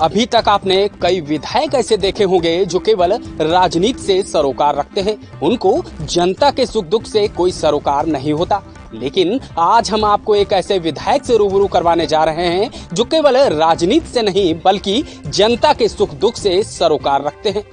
अभी तक आपने कई विधायक ऐसे देखे होंगे जो केवल राजनीति से सरोकार रखते हैं। उनको जनता के सुख दुख से कोई सरोकार नहीं होता। लेकिन आज हम आपको एक ऐसे विधायक से रूबरू करवाने जा रहे हैं जो केवल राजनीति से नहीं बल्कि जनता के सुख दुख से सरोकार रखते हैं।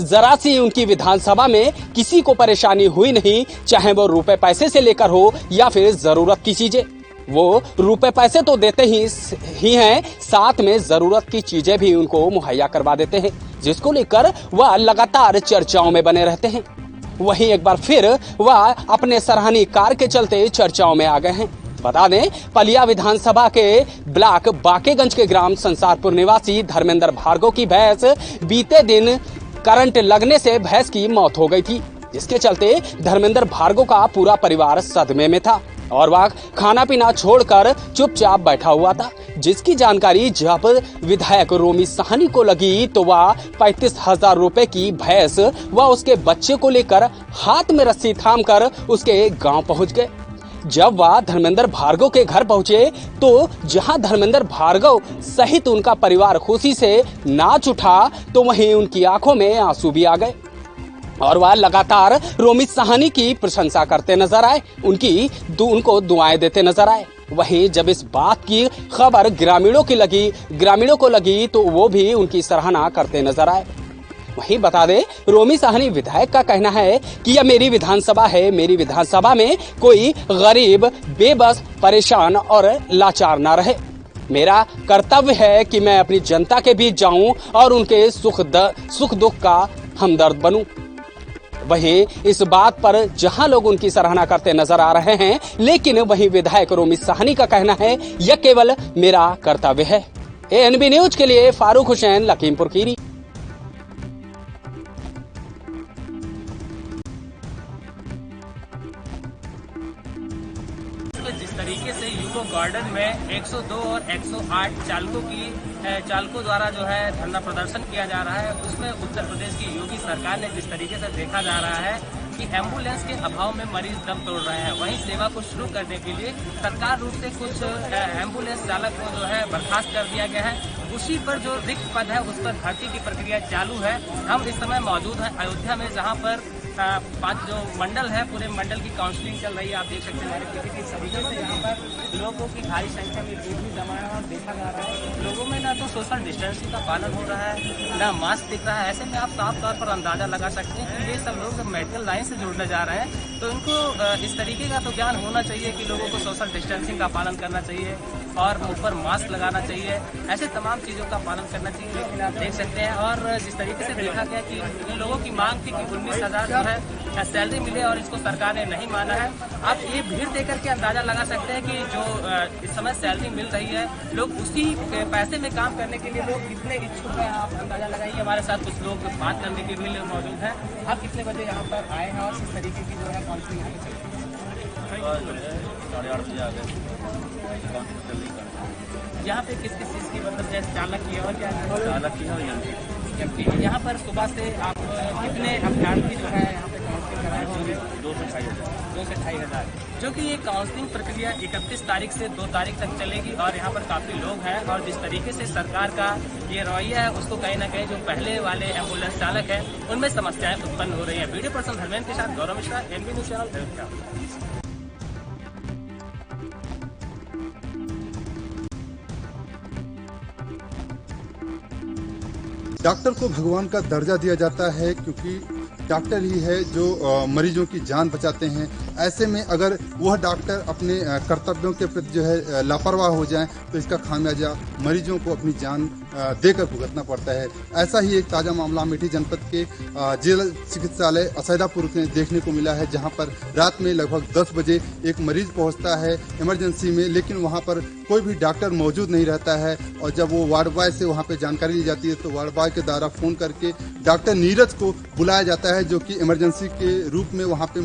जरा सी उनकी विधानसभा में किसी को परेशानी हुई नहीं, चाहे वो रुपए पैसे से लेकर हो या फिर जरूरत की चीजें। वो रुपए पैसे तो देते ही हैं, साथ में जरूरत की चीजें भी उनको मुहैया करवा देते हैं, जिसको लेकर वह लगातार चर्चाओं में बने रहते हैं। वहीं एक बार फिर वह अपने सराहनीय कार्य के चलते चर्चाओं में आ गए हैं। बता दें, पलिया विधानसभा के ब्लॉक बाकेगंज के ग्राम संसारपुर निवासी धर्मेंद्र भार्गव की भैंस बीते दिन करंट लगने से भैंस की मौत हो गई थी, जिसके चलते धर्मेंद्र भार्गव का पूरा परिवार सदमे में था और वह खाना पीना छोड़कर चुपचाप बैठा हुआ था। जिसकी जानकारी जब विधायक रोमी साहनी को लगी तो वह 35,000 रुपए की भैंस व उसके बच्चे को लेकर हाथ में रस्सी थामकर उसके गांव पहुंच गए। जब वह धर्मेंद्र भार्गव के घर पहुंचे तो जहां धर्मेंद्र भार्गव सहित उनका परिवार खुशी से नाच उठा तो वहीं उनकी आंखों में आंसू भी आ गए और वह लगातार रोमी साहनी की प्रशंसा करते नजर आए, उनको दुआएं देते नजर आए। वहीं जब इस बात की खबर ग्रामीणों को लगी तो वो भी उनकी सराहना करते नजर आए। वहीं बता दें, रोमी साहनी विधायक का कहना है कि यह मेरी विधानसभा है, मेरी विधानसभा में कोई गरीब, बेबस, परेशान और लाचार ना रहे। मेरा कर्तव्य है कि मैं अपनी जनता के बीच जाऊं और उनके सुख दुख का हमदर्द बनूं। वहीं इस बात पर जहां लोग उनकी सराहना करते नजर आ रहे हैं, लेकिन वहीं विधायक रोमी साहनी का कहना है यह केवल मेरा कर्तव्य है। एएनबी न्यूज के लिए फारूक हुसैन, लखीमपुर खीरी। जिस तरीके से यूको गार्डन में 102 और 108 चालकों द्वारा जो है धरना प्रदर्शन किया जा रहा है, उसमें उत्तर प्रदेश की योगी सरकार ने जिस तरीके से देखा जा रहा है कि एम्बुलेंस के अभाव में मरीज दम तोड़ रहे हैं, वहीं सेवा को शुरू करने के लिए सरकार रूप से कुछ एम्बुलेंस चालक को जो है बर्खास्त कर दिया गया है। उसी पर जो रिक्त पद है उस पर भर्ती की प्रक्रिया चालू है। हम इस समय मौजूद हैं अयोध्या में, जहां पर 5 जो मंडल है, पूरे मंडल की काउंसलिंग चल रही है। आप देख सकते हैं हमारे पीछे की सभी से यहाँ पर लोगों की भारी संख्या में भीड़ भी जमा है और देखा जा रहा है लोगों में ना तो सोशल डिस्टेंसिंग का पालन हो रहा है, ना मास्क दिख रहा है। ऐसे में आप साफ तौर पर अंदाजा लगा सकते हैं कि ये सब लोग जब मेडिकल लाइन से जुड़ने जा रहे हैं तो इनको इस तरीके का तो ज्ञान होना चाहिए कि लोगों को सोशल डिस्टेंसिंग का पालन करना चाहिए और मुंह पर मास्क लगाना चाहिए, ऐसे तमाम चीज़ों का पालन करना चाहिए। लेकिन आप देख सकते हैं और जिस तरीके से देखा गया कि इन लोगों की मांग थी कि 19,000 जो है सैलरी मिले और इसको सरकार ने नहीं माना है। आप ये भीड़ देकर के अंदाजा लगा सकते हैं कि जो इस समय सैलरी मिल रही है, लोग उसी पैसे में काम करने के लिए लोग कितने इच्छुक हैं, आप अंदाजा लगाइए। हमारे साथ कुछ लोग बात करने के लिए मौजूद हैं। आप कितने बजे यहाँ पर आए हैं और किस तरीके की जो है काउंसलिंग यहाँ पे चल रही है? 8:30 बजे आ गए। यहाँ पे किस चीज़ की मतलब जैसे चालक की और क्या चालक की है यहाँ पर सुबह से आप कितने अभ्यर्थी जो है यहाँ पे काउंसलिंग कराए होंगे? 2 से 2.5 हज़ार, जो कि ये काउंसलिंग प्रक्रिया 31 तारीख से 2 तारीख तक चलेगी और यहाँ पर काफ़ी लोग हैं। और जिस तरीके से सरकार का ये रवैया है उसको कहीं ना कहीं जो पहले वाले एम्बुलेंस चालक हैं उनमें समस्याएं उत्पन्न हो रही हैं। वीडियो पर्सन धर्मेंद्र के साथ Gaurav Mishra, NB news channel Ayodhya. Doctor को भगवान का दर्जा दिया जाता है क्योंकि डॉक्टर ही है जो मरीजों की जान बचाते हैं। ऐसे में अगर वह डॉक्टर अपने कर्तव्यों के प्रति जो है लापरवाह हो जाएं तो इसका खामियाजा मरीजों को अपनी जान देकर भुगतना पड़ता है। ऐसा ही एक ताज़ा मामला अमेठी जनपद के जिला चिकित्सालय असैदापुर में देखने को मिला है, जहां पर रात में लगभग 10 बजे एक मरीज पहुंचता है इमरजेंसी में, लेकिन वहां पर कोई भी डॉक्टर मौजूद नहीं रहता है। और जब वो वार्ड बॉय से वहां पे जानकारी ली जाती है तो वार्ड बॉय के द्वारा फ़ोन करके डॉक्टर नीरज को बुलाया जाता है, जो कि इमरजेंसी के रूप में वहां पे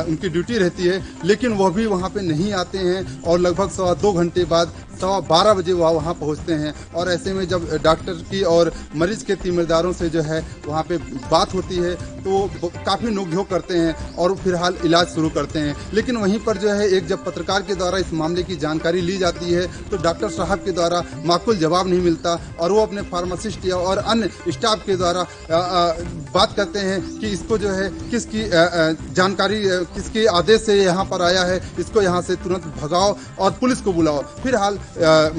उनकी ड्यूटी रहती है, लेकिन वह भी वहां पे नहीं आते हैं। और लगभग 2.25 घंटे बाद 12:15 बजे वहाँ पहुँचते हैं। और ऐसे में जब डॉक्टर की और मरीज के तीमारदारों से जो है वहाँ पे बात होती है तो काफ़ी नोक-झोंक करते हैं और फिलहाल इलाज शुरू करते हैं। लेकिन वहीं पर जो है एक जब पत्रकार के द्वारा इस मामले की जानकारी ली जाती है तो डॉक्टर साहब के द्वारा माकूल जवाब नहीं मिलता और वो अपने फार्मासिस्ट या और अन्य स्टाफ के द्वारा बात करते हैं कि इसको जो है किसकी जानकारी किसके आदेश से यहाँ पर आया है, इसको यहाँ से तुरंत भगाओ और पुलिस को बुलाओ। फिलहाल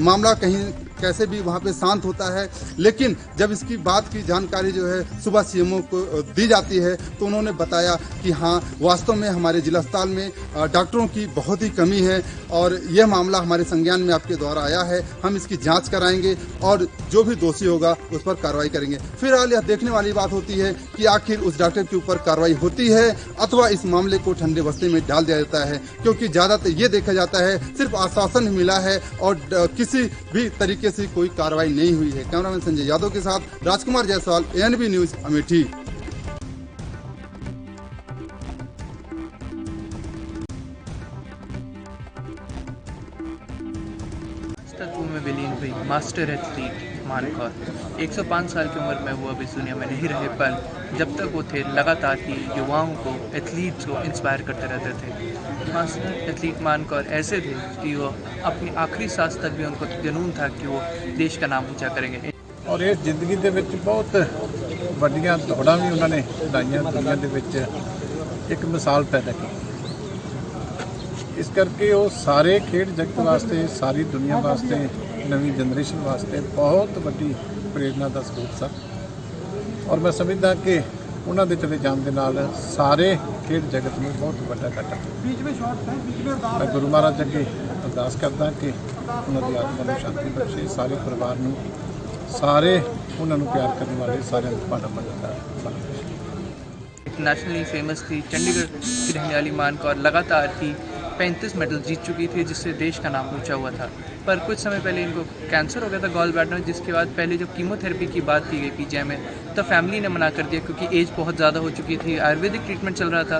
मामला कहीं कैसे भी वहाँ पे शांत होता है। लेकिन जब इसकी बात की जानकारी जो है सुबह सीएमओ को दी जाती है तो उन्होंने बताया कि हाँ वास्तव में हमारे जिला अस्पताल में डॉक्टरों की बहुत ही कमी है और यह मामला हमारे संज्ञान में आपके द्वारा आया है, हम इसकी जांच कराएंगे और जो भी दोषी होगा उस पर कार्रवाई करेंगे। फिलहाल यह देखने वाली बात होती है कि आखिर उस डॉक्टर के ऊपर कार्रवाई होती है अथवा इस मामले को ठंडे बस्ते में डाल दिया जाता है, क्योंकि ज्यादातर ये देखा जाता है सिर्फ आश्वासन ही मिला है और किसी भी तरीके से कोई कार्रवाई नहीं हुई है। कैमरामैन संजय यादव के साथ राजकुमार जायसवाल, ANB न्यूज, अमेठी। तत्व में विलीन हुई मास्टर एथलीट मानकौर 105 साल की उम्र में वो अब इस दुनिया में नहीं रहे, पर जब तक वो थे लगातार ही युवाओं को, एथलीट्स को इंस्पायर करते रहते थे। मास्टर एथलीट मानकौर ऐसे थे कि वो अपनी आखिरी सांस तक भी उनको जुनून था कि वो देश का नाम ऊंचा करेंगे। और इस जिंदगी ਦੇ ਵਿੱਚ ਬਹੁਤ ਵੱਡੀਆਂ ਦੌੜਾਂ ਵੀ ਉਹਨਾਂ ਨੇ ਲਾਈਆਂ, ਦੁਨੀਆ ਦੇ ਵਿੱਚ ਇੱਕ ਮਿਸਾਲ ਪੈਦਾ ਕੀਤੀ। ਇਸ ਕਰਕੇ ਉਹ ਸਾਰੇ ਖੇਡ ਜਗਤ ਵਾਸਤੇ, ਸਾਰੀ ਦੁਨੀਆ ਵਾਸਤੇ, ਨਵੀਂ ਜਨਰੇਸ਼ਨ ਵਾਸਤੇ ਬਹੁਤ ਵੱਡੀ ਪ੍ਰੇਰਨਾ ਦਾ ਸਰੋਤ ਸਨ। ਔਰ ਮੈਂ ਸਮਝਦਾ ਕਿ ਉਹਨਾਂ ਦੇ ਚਲੇ ਜਾਣ ਦੇ ਨਾਲ ਸਾਰੇ ਖੇਡ ਜਗਤ ਨੂੰ ਬਹੁਤ ਵੱਡਾ ਘਾਟਾ। ਮੈਂ ਗੁਰੂ ਮਹਾਰਾਜ ਅੱਗੇ ਅਰਦਾਸ ਕਰਦਾ ਕਿ ਉਹਨਾਂ ਦੀ ਆਤਮਾ ਨੂੰ ਸ਼ਾਂਤੀ ਬਖਸ਼ੇ, ਸਾਰੇ ਪਰਿਵਾਰ ਨੂੰ, ਸਾਰੇ ਉਹਨਾਂ ਨੂੰ ਪਿਆਰ ਕਰਨ ਵਾਲੇ ਸਾਰਿਆਂ ਨੂੰ ਭਾਣਾ ਮੰਨਦਾ नेशनली फेमस थी, चंडीगढ़ की रहने वाली मानकौर लगातार ही 35 मेडल जीत चुकी थी, जिससे देश का नाम ऊंचा हुआ था। पर कुछ समय पहले इनको कैंसर हो गया था गॉल ब्लैडर में, जिसके बाद पहले जब कीमोथेरेपी की बात की गई पीजीआई में तो फैमिली ने मना कर दिया क्योंकि एज बहुत ज़्यादा हो चुकी थी, आयुर्वेदिक ट्रीटमेंट चल रहा था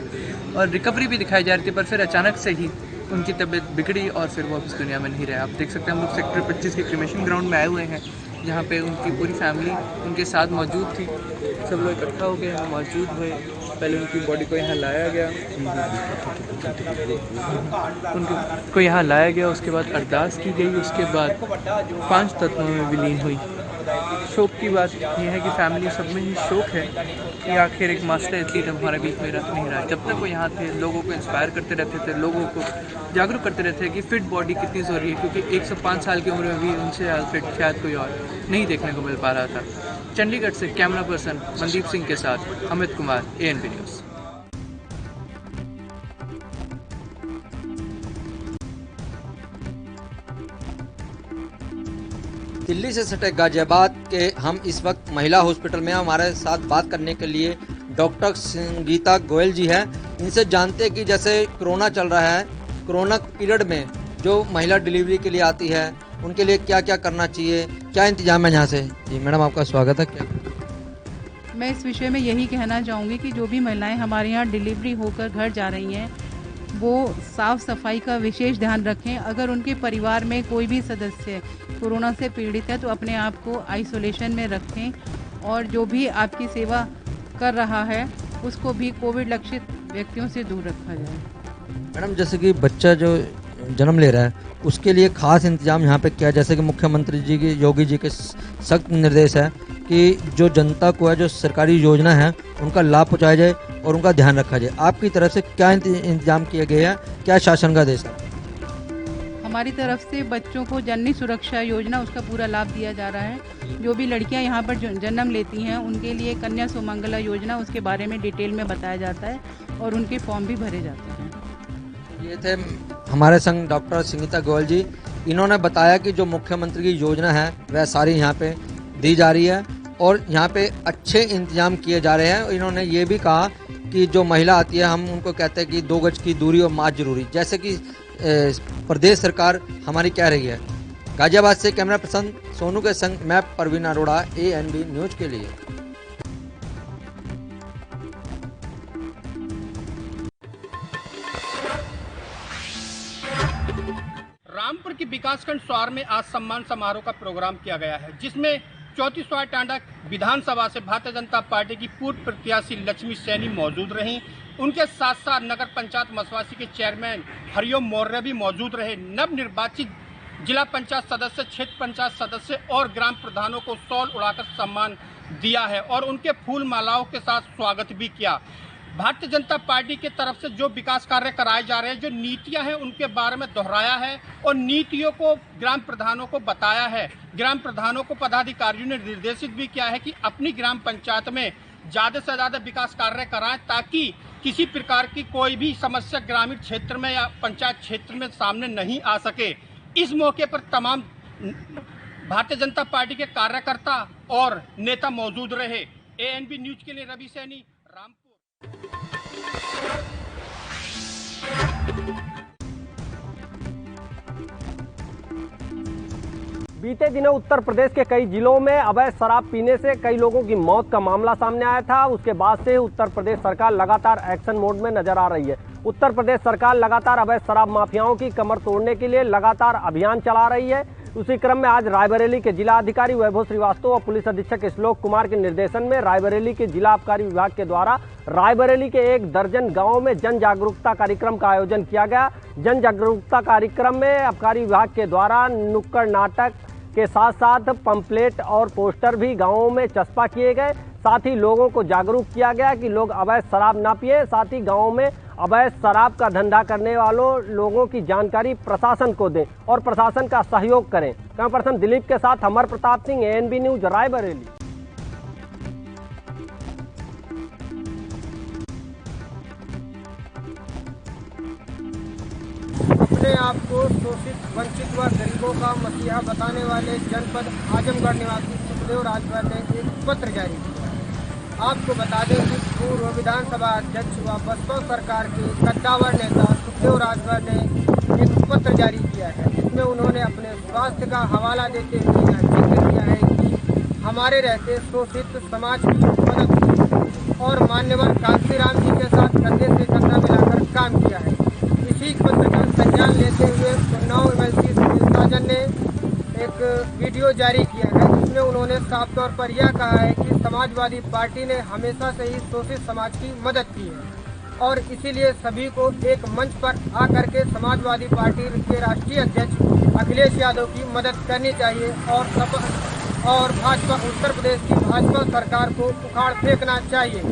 और रिकवरी भी दिखाई जा रही थी। पर फिर अचानक से ही उनकी तबीयत बिगड़ी और फिर वो इस दुनिया में नहीं रहे। आप देख सकते हैं हम लोग सेक्टर 25 के क्रिमेशन ग्राउंड में आए हुए हैं, जहाँ पे उनकी पूरी फैमिली उनके साथ मौजूद थी। सब लोग इकट्ठा हो गए, यहाँ मौजूद हुए। पहले उनकी बॉडी को यहाँ लाया गया, उनको यहाँ लाया गया, उसके बाद अरदास की गई, उसके बाद 5 तत्वों में विलीन हुई। शोक की बात यह है कि फैमिली सब में ही शोक है कि आखिर एक मास्टर एथलीट हमारे बीच में रह नहीं रहा। जब तक वो यहाँ थे लोगों को इंस्पायर करते रहते थे, लोगों को जागरूक करते रहते थे कि फिट बॉडी कितनी ज़रूरी है, क्योंकि 105 साल की उम्र में भी उनसे ज़्यादा फिट शायद कोई और नहीं देखने को मिल पा रहा था। चंडीगढ़ से कैमरा पर्सन मनदीप सिंह के साथ अमित कुमार, ANB न्यूज़। दिल्ली से सटे गाजियाबाद के हम इस वक्त महिला हॉस्पिटल में, हमारे साथ बात करने के लिए डॉक्टर संगीता गोयल जी हैं। इनसे जानते हैं कि जैसे कोरोना चल रहा है, कोरोना पीरियड में जो महिला डिलीवरी के लिए आती है उनके लिए क्या क्या करना चाहिए, क्या इंतजाम है यहाँ से। जी मैडम आपका स्वागत है। क्या मैं इस विषय में यही कहना चाहूँगी कि जो भी महिलाएं हमारे यहाँ डिलीवरी होकर घर जा रही हैं वो साफ़ सफाई का विशेष ध्यान रखें। अगर उनके परिवार में कोई भी सदस्य कोरोना से पीड़ित है तो अपने आप को आइसोलेशन में रखें और जो भी आपकी सेवा कर रहा है उसको भी कोविड लक्षित व्यक्तियों से दूर रखा जाए। मैडम जैसे कि बच्चा जो जन्म ले रहा है उसके लिए खास इंतजाम यहाँ पे क्या है, जैसे कि मुख्यमंत्री जी की, योगी जी के सख्त निर्देश है कि जो जनता को है, जो सरकारी योजना है उनका लाभ पहुँचाया जाए और उनका ध्यान रखा जाए। आपकी तरफ से क्या इंतजाम किए गए हैं, क्या शासन का आदेश है? हमारी तरफ से बच्चों को जननी सुरक्षा योजना उसका पूरा लाभ दिया जा रहा है। जो भी लड़कियां यहाँ पर जन्म लेती हैं उनके लिए कन्या सुमंगला योजना, उसके बारे में डिटेल में बताया जाता है और उनके फॉर्म भी भरे जाते हैं। ये थे हमारे संग डॉक्टर संगीता गोयल जी। इन्होंने बताया कि जो मुख्यमंत्री की योजना है वह सारी यहाँ पे दी जा रही है और यहाँ पे अच्छे इंतजाम किए जा रहे हैं। इन्होंने ये भी कहा कि जो महिला आती है हम उनको कहते हैं कि 2 गज की दूरी और मास्क जरूरी, जैसे कि प्रदेश सरकार हमारी कह रही है। गाजियाबाद से कैमरा पर्सन सोनू के संग मैं परवीन अरोड़ा, ANB न्यूज़ के लिए। रामपुर की विकासखंड स्वार में आज सम्मान समारोह का प्रोग्राम किया गया है, जिसमें 34 स्वार टांडा विधानसभा से भारतीय जनता पार्टी की पूर्व प्रत्याशी लक्ष्मी सैनी मौजूद रहीं। उनके साथ साथ नगर पंचायत मसवासी के चेयरमैन हरिओम मौर्य भी मौजूद रहे। नवनिर्वाचित जिला पंचायत सदस्य, क्षेत्र पंचायत सदस्य और ग्राम प्रधानों को शॉल उड़ाकर सम्मान दिया है और उनके फूल मालाओं के साथ स्वागत भी किया। भारतीय जनता पार्टी की तरफ से जो विकास कार्य कराए जा रहे हैं, जो नीतियां हैं, उनके बारे में दोहराया है और नीतियों को ग्राम प्रधानों को बताया है। ग्राम प्रधानों को पदाधिकारियों ने निर्देशित भी किया है कि अपनी ग्राम पंचायत में ज़्यादा से ज़्यादा विकास कार्य कराएं, ताकि किसी प्रकार की कोई भी समस्या ग्रामीण क्षेत्र में या पंचायत क्षेत्र में सामने नहीं आ सके। इस मौके पर तमाम भारतीय जनता पार्टी के कार्यकर्ता और नेता मौजूद रहे। ANB न्यूज के लिए रवि सैनी, रामपुर। बीते दिनों उत्तर प्रदेश के कई जिलों में अवैध शराब पीने से कई लोगों की मौत का मामला सामने आया था। उसके बाद से उत्तर प्रदेश सरकार लगातार एक्शन मोड में नजर आ रही है। उत्तर प्रदेश सरकार लगातार अवैध शराब माफियाओं की कमर तोड़ने के लिए लगातार अभियान चला रही है। उसी क्रम में आज रायबरेली के जिला अधिकारी वैभव श्रीवास्तव और पुलिस अधीक्षक श्लोक कुमार के निर्देशन में रायबरेली के जिला आबकारी विभाग के द्वारा रायबरेली के 1 दर्जन गांवों में जन जागरूकता कार्यक्रम का आयोजन किया गया। जन जागरूकता कार्यक्रम में आबकारी विभाग के द्वारा नुक्कड़ नाटक के साथ साथ पंपलेट और पोस्टर भी गांवों में चस्पा किए गए। साथ ही लोगों को जागरूक किया गया कि लोग अवैध शराब ना पिए। साथ ही गांवों में अवैध शराब का धंधा करने वालों लोगों की जानकारी प्रशासन को दें और प्रशासन का सहयोग करें। कैमरा पर्सन दिलीप के साथ अमर प्रताप सिंह, ANB न्यूज, रायबरेली। अपने आप को शोषित, वंचित व गरीबों का मसीहा बताने वाले जनपद आजमगढ़ निवासी सुखदेव राजभर ने एक पत्र जारी किया। आपको बता दें कि पूर्व विधानसभा अध्यक्ष व बसपा सरकार के कद्दावर नेता सुखदेव राजभर ने एक पत्र जारी किया है, जिसमें उन्होंने अपने स्वास्थ्य का हवाला देते हुए यह जिक्र किया है कि हमारे रहते शोषित समाज की मदद की और मान्यवर कांशीराम जी के साथ कंधे से कंधा मिलाकर काम किया है। इसी पत्र का संज्ञान लेते हुए उन्नाव MLC सुनील साजन ने एक वीडियो जारी किया है, जिसमें उन्होंने साफ तौर पर यह कहा है कि समाजवादी पार्टी ने हमेशा से ही शोषित समाज की मदद की है और इसीलिए सभी को एक मंच पर आकर के समाजवादी पार्टी के राष्ट्रीय अध्यक्ष अखिलेश यादव की मदद करनी चाहिए और भाजपा, उत्तर प्रदेश की भाजपा सरकार को उखाड़ फेंकना चाहिए।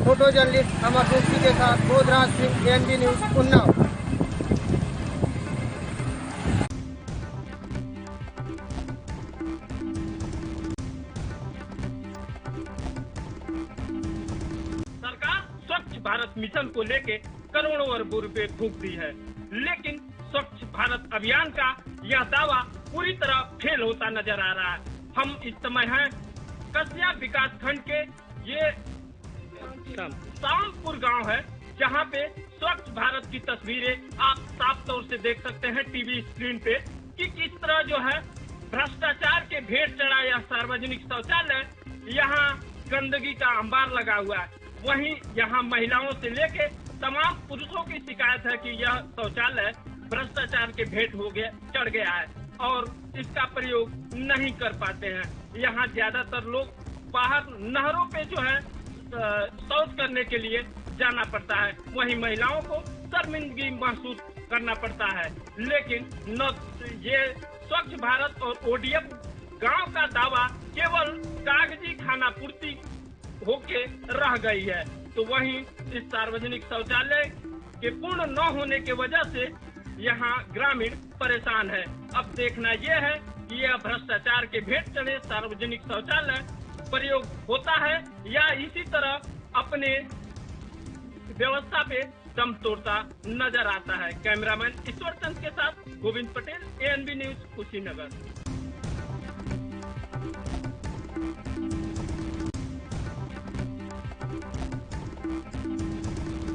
फोटो जर्नलिस्ट अमर जोशी के साथ Bodhraj Singh, ANB news, Unnao. Bharat mission को लेके करोड़ों अरबों रुपए फूंक दी है, लेकिन स्वच्छ भारत अभियान का यह दावा पूरी तरह फेल होता नजर आ रहा है। हम इस समय हैं कसिया विकास खंड के ये शामपुर गांव है, जहां पे स्वच्छ भारत की तस्वीरें आप साफ तौर से देख सकते हैं टीवी स्क्रीन पे कि किस तरह जो है भ्रष्टाचार के भेंट चढ़ा यह सार्वजनिक शौचालय, यहाँ गंदगी का अंबार लगा हुआ है। वहीं यहाँ महिलाओं से लेके तमाम पुरुषों की शिकायत है कि यह शौचालय भ्रष्टाचार के भेंट हो गया, चढ़ गया है और इसका प्रयोग नहीं कर पाते हैं। यहाँ ज्यादातर लोग बाहर नहरों पे जो है शौच करने के लिए जाना पड़ता है, वहीं महिलाओं को शर्मिंदगी महसूस करना पड़ता है। लेकिन न ये स्वच्छ भारत और ODF गांव का दावा केवल कागजी खाना पूर्ति होके रह गई है, तो वहीं इस सार्वजनिक शौचालय के पूर्ण न होने के वजह से यहाँ ग्रामीण परेशान है। अब देखना यह है कि यह भ्रष्टाचार के भेंट चढ़े सार्वजनिक शौचालय प्रयोग होता है या इसी तरह अपने व्यवस्था पे दम तोड़ता नजर आता है। कैमरामैन ईश्वर चंद के साथ गोविंद पटेल, ANB न्यूज, कुशीनगर।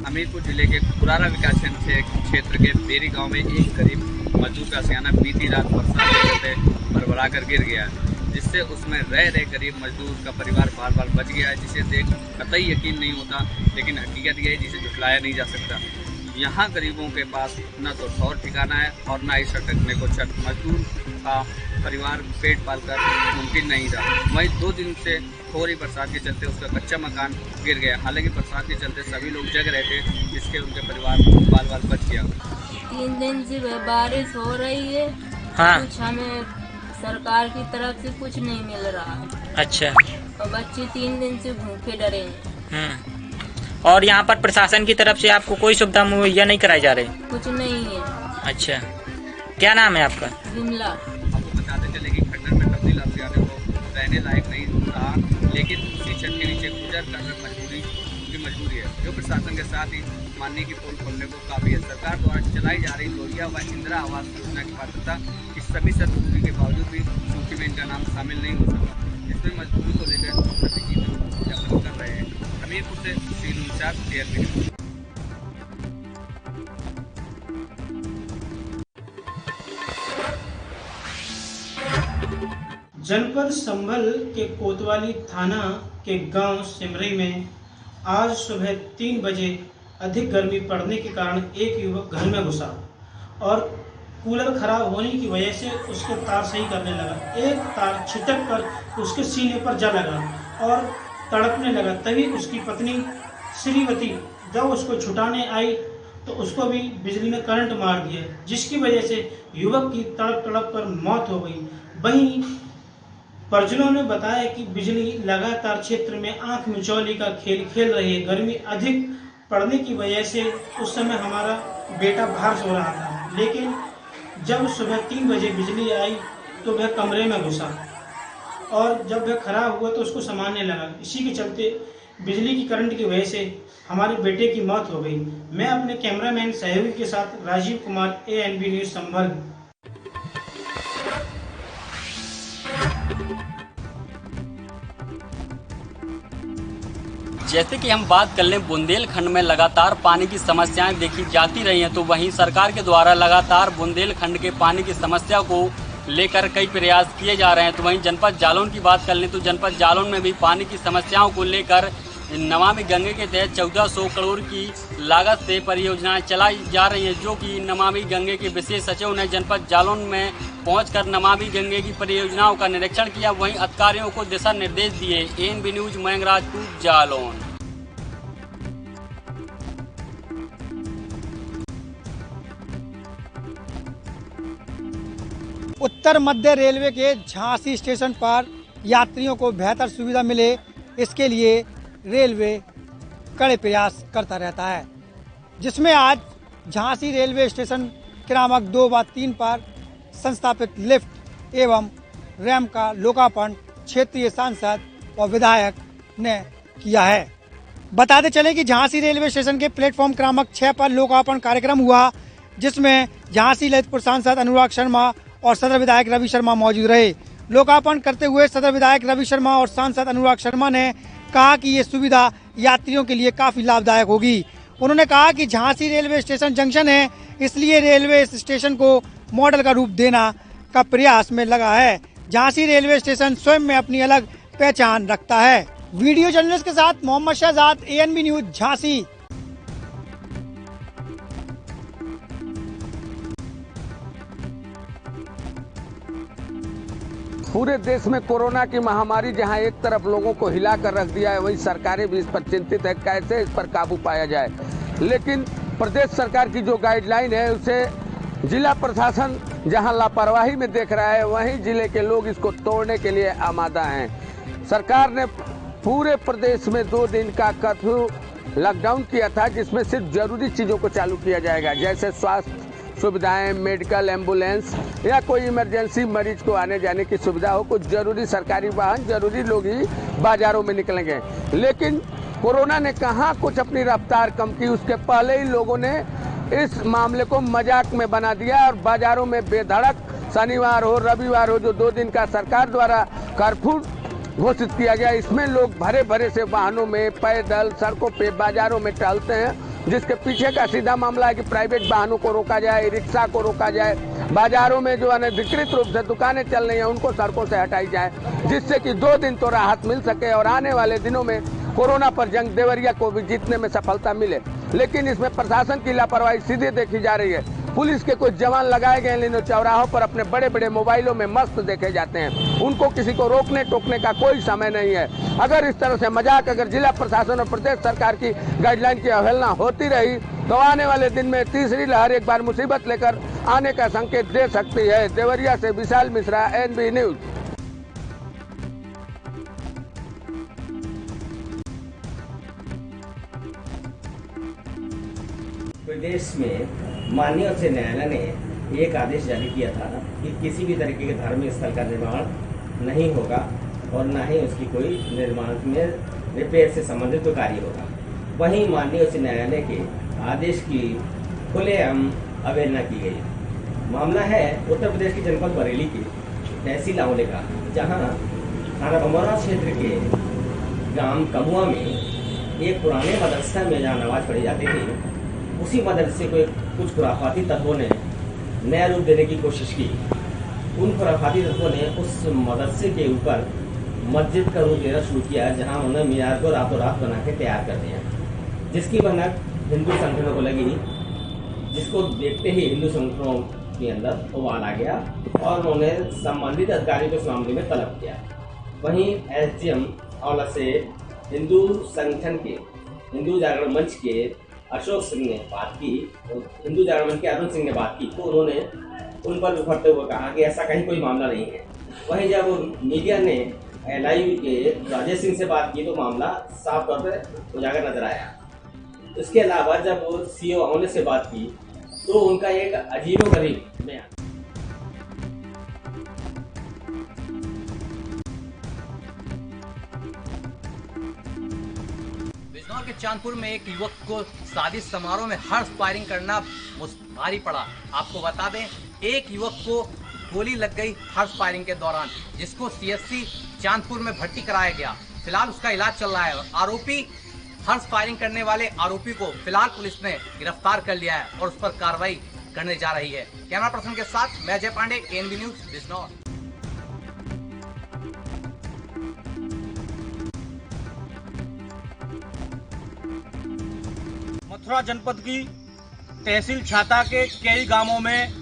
हमीरपुर जिले के पुराना विकास क्षेत्र के बेरी गांव में एक गरीब मजदूर का सियाना बीती रात बरसात के चलते भरभरा कर गिर गया, जिससे उसमें रह रहे गरीब मजदूर का परिवार बार बार बच गया है, जिसे देख कतई यकीन नहीं होता, लेकिन हकीकत यह है जिसे झुठलाया नहीं जा सकता। यहाँ गरीबों के पास न तो ठौर ठिकाना है और न ही सटकने को छत। मजदूर का परिवार पेट पालकर मुमकिन नहीं रहा। वहीं 2 दिन से थोड़ी बरसात के चलते उसका कच्चा मकान गिर गया। हालांकि बरसात के चलते सभी लोग जग रहे थे, जिसके उनके परिवार बाल बाल बच गया। 3 दिन से बारिश हो रही है। हाँ। कुछ हमें सरकार की तरफ से कुछ नहीं मिल रहा है। अच्छा। और बच्चे 3 दिन से भूखे डरे हैं। और यहाँ पर प्रशासन की तरफ से आपको कोई सुविधा मुहैया नहीं कराई जा रही? कुछ नहीं है। अच्छा, क्या नाम है आपका? विमला। आपको बताते चले कि खंडर में तब्दील अभियान को रहने लायक नहीं रहा, लेकिन उसी छत के नीचे गुजर कर उनकी मजबूरी है, जो प्रशासन के साथ ही मानने की पोल खोलने को काफी है। सरकार द्वारा चलाई जा रही लोहिया व इंदिरा आवास योजना की पात्रता इस सभी शर्त पूरी के बावजूद भी सूची में इनका नाम शामिल नहीं हो सका। इसमें मजबूरी को लेकर सभी चीजें ज्ञापन कर रहे हैं। हमीरपुर से सीन इंचार्ज एयरविन। जनपद संभल के कोतवाली थाना के गांव सिमरी में आज सुबह 3 बजे अधिक गर्मी पड़ने के कारण एक युवक घर में घुसा और कूलर खराब होने की वजह से उसके तार सही करने लगा। एक तार छिटक कर उसके सीने पर जा लगा और तड़पने लगा। तभी उसकी पत्नी श्रीमती जब उसको छुटाने आई तो उसको भी बिजली ने करंट मार दिया, जिसकी वजह से युवक की तड़प तड़प कर मौत हो गई। वहीं परिजनों ने बताया कि बिजली लगातार क्षेत्र में आंख मिचौली का खेल खेल रही है। गर्मी अधिक पड़ने की वजह से उस समय हमारा बेटा बाहर सो रहा था, लेकिन जब सुबह 3 बजे बिजली आई तो वह कमरे में घुसा और जब वह खराब हुआ तो उसको संभालने लगा। इसी के चलते बिजली की करंट की वजह से हमारे बेटे की मौत हो गई। मैं अपने कैमरामैन सहयोगी के साथ राजीव कुमार, ANB न्यूज संभल। जैसे कि हम बात कर लें, बुंदेलखंड में लगातार पानी की समस्याएं देखी जाती रही हैं, तो वहीं सरकार के द्वारा लगातार बुंदेलखंड के पानी की समस्या को लेकर कई प्रयास किए जा रहे हैं। तो वहीं जनपद जालौन की बात कर लें तो जनपद जालौन में भी पानी की समस्याओं को लेकर नमामि गंगे के तहत 1400 करोड़ की लागत से परियोजनाएं चलाई जा रही हैं, जो कि नमामि गंगे के विशेष सचिव ने जनपद जालौन में पहुंचकर नमामि गंगे की परियोजनाओं का निरीक्षण किया। वहीं अधिकारियों को दिशा निर्देश दिए। ANB news Mayank Rajput, Jalaun. उत्तर मध्य रेलवे के झांसी स्टेशन पर यात्रियों को बेहतर सुविधा मिले, इसके लिए रेलवे कड़े प्रयास करता रहता है, जिसमें आज झांसी रेलवे स्टेशन क्रमांक 2 व 3 पर संस्थापित लिफ्ट एवं रैंप का लोकार्पण क्षेत्रीय सांसद व विधायक ने किया है। बताते चले कि झांसी रेलवे स्टेशन के प्लेटफॉर्म क्रमांक 6 पर लोकार्पण कार्यक्रम हुआ, जिसमें झांसी ललितपुर सांसद अनुराग शर्मा और सदर विधायक रवि शर्मा मौजूद रहे। लोकार्पण करते हुए सदर विधायक रवि शर्मा और सांसद अनुराग शर्मा ने कहा कि ये सुविधा यात्रियों के लिए काफी लाभदायक होगी। उन्होंने कहा कि झांसी रेलवे स्टेशन जंक्शन है, इसलिए रेलवे इस स्टेशन को मॉडल का रूप देना का प्रयास में लगा है। झांसी रेलवे स्टेशन स्वयं में अपनी अलग पहचान रखता है। वीडियो जर्नलिस्ट के साथ मोहम्मद शहजाद, ANB न्यूज, झांसी। पूरे देश में कोरोना की महामारी जहां एक तरफ लोगों को हिला कर रख दिया है, वहीं सरकारें भी इस पर चिंतित है कैसे इस पर काबू पाया जाए। लेकिन प्रदेश सरकार की जो गाइडलाइन है उसे जिला प्रशासन जहां लापरवाही में देख रहा है, वहीं जिले के लोग इसको तोड़ने के लिए आमादा हैं। सरकार ने पूरे प्रदेश में 2 दिन का कर्फ्यू लॉकडाउन किया था, जिसमें सिर्फ जरूरी चीजों को चालू किया जाएगा, जैसे स्वास्थ्य सुविधाएं, मेडिकल, एम्बुलेंस या कोई इमरजेंसी मरीज को आने जाने की सुविधा हो। कुछ जरूरी सरकारी वाहन, जरूरी लोग ही बाजारों में निकलेंगे। लेकिन कोरोना ने कहां कुछ अपनी रफ्तार कम की, उसके पहले ही लोगों ने इस मामले को मजाक में बना दिया और बाजारों में बेधड़क शनिवार हो, रविवार हो, जो 2 दिन का सरकार द्वारा कर्फ्यू घोषित किया गया, इसमें लोग भरे भरे से वाहनों में, पैदल सड़कों पे, बाजारों में टहलते हैं, जिसके पीछे का सीधा मामला है कि प्राइवेट वाहनों को रोका जाए, रिक्शा को रोका जाए, बाजारों में जो अनधिकृत रूप से दुकानें चल रही हैं उनको सड़कों से हटाई जाए, जिससे कि 2 दिन तो राहत मिल सके और आने वाले दिनों में कोरोना पर जंग देवरिया को भी जीतने में सफलता मिले। लेकिन इसमें प्रशासन की लापरवाही सीधे देखी जा रही है। पुलिस के कुछ जवान लगाए गए इन चौराहों पर अपने बड़े बड़े मोबाइलों में मस्त देखे जाते हैं। उनको किसी को रोकने टोकने का कोई समय नहीं है। अगर इस तरह से मजाक अगर जिला प्रशासन और प्रदेश सरकार की गाइडलाइन की अवहेलना होती रही तो आने वाले दिन में तीसरी लहर एक बार मुसीबत लेकर आने का संकेत दे सकती है। देवरिया से विशाल मिश्रा, एनबी न्यूज। प्रदेश में माननीय उच्च न्यायालय ने एक आदेश जारी किया था कि किसी भी तरीके के धार्मिक स्थल का निर्माण नहीं होगा और न ही उसकी कोई निर्माण में रिपेयर से संबंधित कोई कार्य होगा। वहीं माननीय उच्च न्यायालय के आदेश की खुलेआम अवहेलना की गई। मामला है उत्तर प्रदेश के जनपद बरेली की तहसील आंवले का, जहां थाना भमौरा क्षेत्र के गांव कमुआ में एक पुराने मदरसा में जहां नमाज पढ़ी जाती थी, उसी मदरसे को कुछ खुराफाती तत्वों ने नया रूप देने की कोशिश की। उन खुराफाती तत्वों ने उस मदरसे के ऊपर मस्जिद का रूप लेना शुरू किया, जहां उन्होंने मीनार को रातों रात बना के तैयार कर दिया, जिसकी भनक हिंदू संगठनों को लगी, जिसको देखते ही हिंदू संगठनों के अंदर उबाल आ गया और उन्होंने संबंधित अधिकारी को इस मामले में तलब किया। वहीं एसडीएम आंवला से हिंदू संगठन के हिंदू जागरण मंच के अशोक सिंह ने बात की, हिंदू जागरण मंच के अरुण सिंह ने बात की, तो उन्होंने उन पर उभरते हुए कहा कि ऐसा कहीं कोई मामला नहीं है। वहीं जब मीडिया ने एलआईयू के राजेश सिंह से बात की तो मामला साफ तौर पर उजागर नजर आया। इसके अलावा जब सीओ आंवले से बात की तो उनका एक अजीबोगरीब बयान। बिजनौर के चांदपुर में एक युवक को शादी समारोह में हॉर्स फायरिंग करना भारी पड़ा। आपको बता दें, एक युवक को गोली लग गई हॉर्स फायरिंग के दौरान, जिसको सीएससी चांदपुर में भर्ती कराया गया। फिलहाल उसका इलाज चल रहा है। आरोपी हॉर्स फायरिंग करने वाले आरोपी को फिलहाल पुलिस ने गिरफ्तार कर लिया है और उस पर कार्रवाई करने जा रही है। कैमरा पर्सन के साथ मैं अजय पांडे, एनबी न्यूज, बिजनौर। मथुरा जनपद की तहसील छाता के कई गांवों में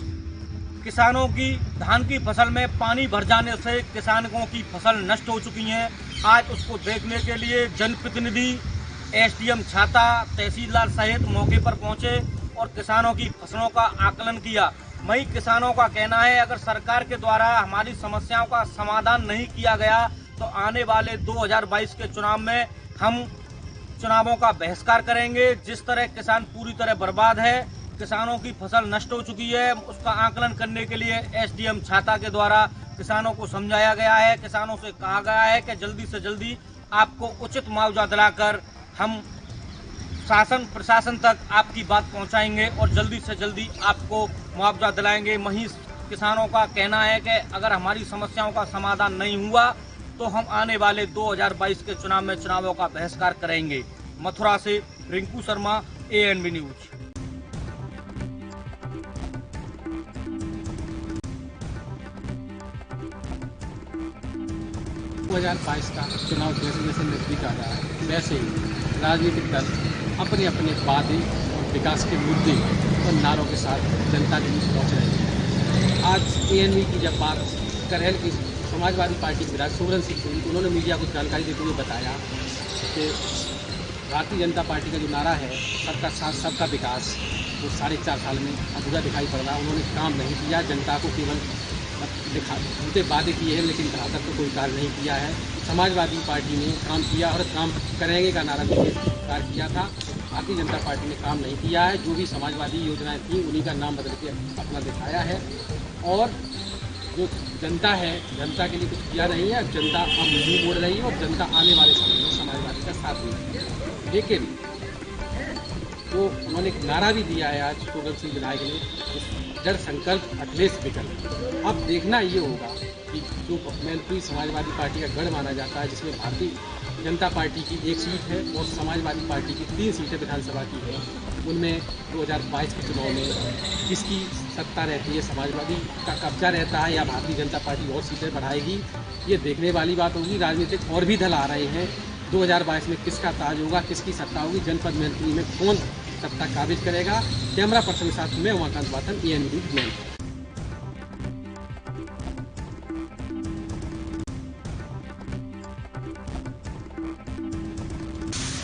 किसानों की धान की फसल में पानी भर जाने से किसानों की फसल नष्ट हो चुकी है। आज उसको देखने के लिए जनप्रतिनिधि, एसडीएम छाता, तहसीलदार सहित मौके पर पहुंचे और किसानों की फसलों का आकलन किया। वहीं किसानों का कहना है, अगर सरकार के द्वारा हमारी समस्याओं का समाधान नहीं किया गया तो आने वाले 2022 के चुनाव में हम चुनावों का बहिष्कार करेंगे। जिस तरह किसान पूरी तरह बर्बाद है, किसानों की फसल नष्ट हो चुकी है, उसका आकलन करने के लिए एसडीएम छाता के द्वारा किसानों को समझाया गया है। किसानों से कहा गया है कि जल्दी से जल्दी आपको उचित मुआवजा दिलाकर हम शासन प्रशासन तक आपकी बात पहुंचाएंगे और जल्दी से जल्दी आपको मुआवजा दिलाएंगे। वहीं किसानों का कहना है कि अगर हमारी समस्याओं का समाधान नहीं हुआ तो हम आने वाले 2022 के चुनाव में चुनावों का बहिष्कार करेंगे। मथुरा से रिंकू शर्मा, एएनबी न्यूज। 2022 का चुनाव जैसे जैसे नजदीक आ रहा है, वैसे ही राजनीतिक दल अपने अपने वादे और विकास के मुद्दे और नारों के साथ जनता के बीच पहुँच रहे हैं। आज एएनबी की जब बात करहल की समाजवादी पार्टी के विधायक सोवरन सिंह हुई, उन्होंने मीडिया को जानकारी देते हुए बताया कि भारतीय जनता पार्टी का जो नारा है सबका साथ सबका विकास, वो 4.5 साल में अधूरा दिखाई पड़ रहा। उन्होंने काम नहीं किया, जनता को केवल झूठे वादे किए हैं लेकिन धरातल पर कोई कार्य नहीं किया है। समाजवादी पार्टी ने काम किया और काम करेंगे का नारा देकर कार्य किया था। भारतीय जनता पार्टी ने काम नहीं किया है। जो भी समाजवादी योजनाएं थी उन्हीं का नाम बदल के अपना दिखाया है और जो जनता है, जनता के लिए कुछ किया नहीं है। जनता अब मुँह मोड़ रही है और जनता आने वाले समय में समाजवादी का साथ देगी। लेकिन तो उन्होंने एक नारा भी दिया है आज सोवरन सिंह विधायक ने, जड़ संकल्प अखिलेश विकल्प। अब देखना ये होगा कि जो मैनपुरी समाजवादी पार्टी का गढ़ माना जाता है, जिसमें भारतीय जनता पार्टी की 1 सीट है और समाजवादी पार्टी की 3 सीटें विधानसभा की है, उनमें 2022 के चुनाव में किसकी सत्ता रहती है, समाजवादी का कब्जा रहता है या भारतीय जनता पार्टी और सीटें बढ़ाएगी, ये देखने वाली बात होगी। राजनीतिक और भी दल आ रहे हैं। 2022 में किसका ताज होगा, किसकी सत्ता होगी, जनपद मैनपुरी में कौन सत्ता काबिज करेगा। कैमरा पर्सन के साथ मैं उमाकांत वातन, ANB न्यूज़ जयंत।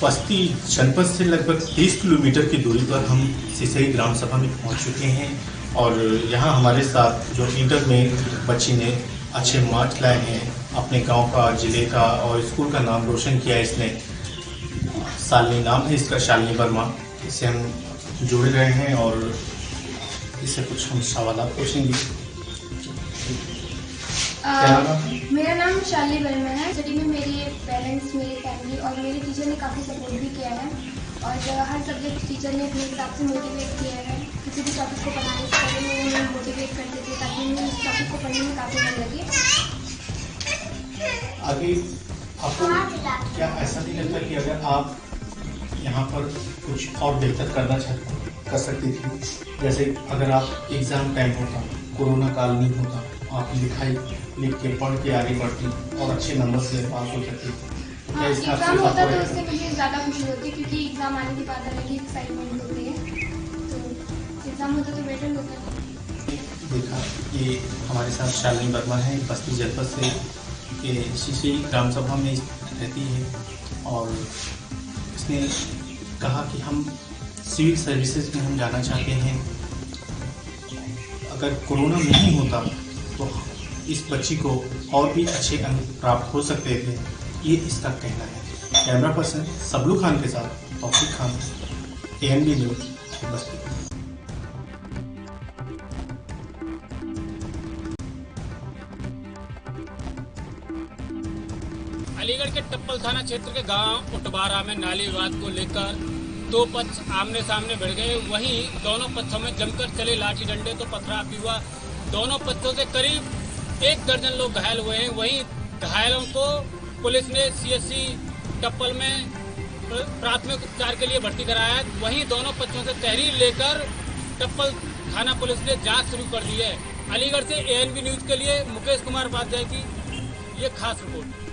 बस्ती जनपद से लगभग 30 किलोमीटर की दूरी पर हम सिसई ग्राम सभा में पहुंच चुके हैं और यहाँ हमारे साथ जो इंटर में बच्ची ने अच्छे मार्क्स लाए हैं, अपने गांव का, जिले का और स्कूल का नाम रोशन किया इसने। शालिनी नाम है इसका, शालिनी वर्मा। इससे हम जुड़ रहे हैं और इससे कुछ हम सवाल पूछेंगे। मेरा नाम शालिनी वर्मा है। स्टडी में मेरे पेरेंट्स, मेरी फैमिली और मेरे टीचर ने काफ़ी सपोर्ट भी किया है और हर सब्जेक्ट टीचर ने अपने हिसाब से मोटिवेट किया है। किसी भी टॉपिक को पढ़ाने से पहले वो मुझे मोटिवेट करते थे ताकि मुझे उस टॉपिक को पढ़ने में काफ़ी मन लगे। आगे आपको क्या ऐसा नहीं लगता कि अगर आप यहाँ पर कुछ और बेहतर कर सकती थी? जैसे अगर आप एग्ज़ाम टाइम होता, कोरोना काल नहीं होता, आप लिख के पढ़ के आगे बढ़ती और अच्छे नंबर से पास हो सकती थी। हाँ, एग्ज़ाम होता तो उससे मुझे ज़्यादा खुशी होती क्योंकि एग्ज़ाम आने के बाद अलग ही एक्साइटमेंट होती है, तो एग्ज़ाम होता तो बेटर होता। देखा, ये हमारे साथ शालिनी वर्मा है, बस्ती जनपद से के सिसई ग्राम सभा में रहती है और इसने कहा कि हम सिविल सर्विसेज में हम जाना चाहते हैं। अगर कोरोना नहीं होता तो इस बच्ची को और भी अच्छे अंक प्राप्त हो सकते थे, ये इसका कहना है। कैमरा पर्सन सबलू खान के साथ तौफीक खान, ANB न्यूज़, बस्ती। अलीगढ़ के टप्पल थाना क्षेत्र के गांव उटबारा में नाली विवाद को लेकर दो पक्ष आमने सामने भिड़ गए। वहीं दोनों पक्षों में जमकर चले लाठी डंडे तो पथराव भी हुआ। दोनों पक्षों से करीब 1 दर्जन लोग घायल हुए हैं। वहीं घायलों को पुलिस ने CSC टप्पल में प्राथमिक उपचार के लिए भर्ती कराया। वहीं दोनों पक्षों से तहरीर लेकर टप्पल थाना पुलिस ने जांच शुरू कर दी है। अलीगढ़ से ANB न्यूज़ के लिए मुकेश कुमार उपाध्याय की ये खास रिपोर्ट।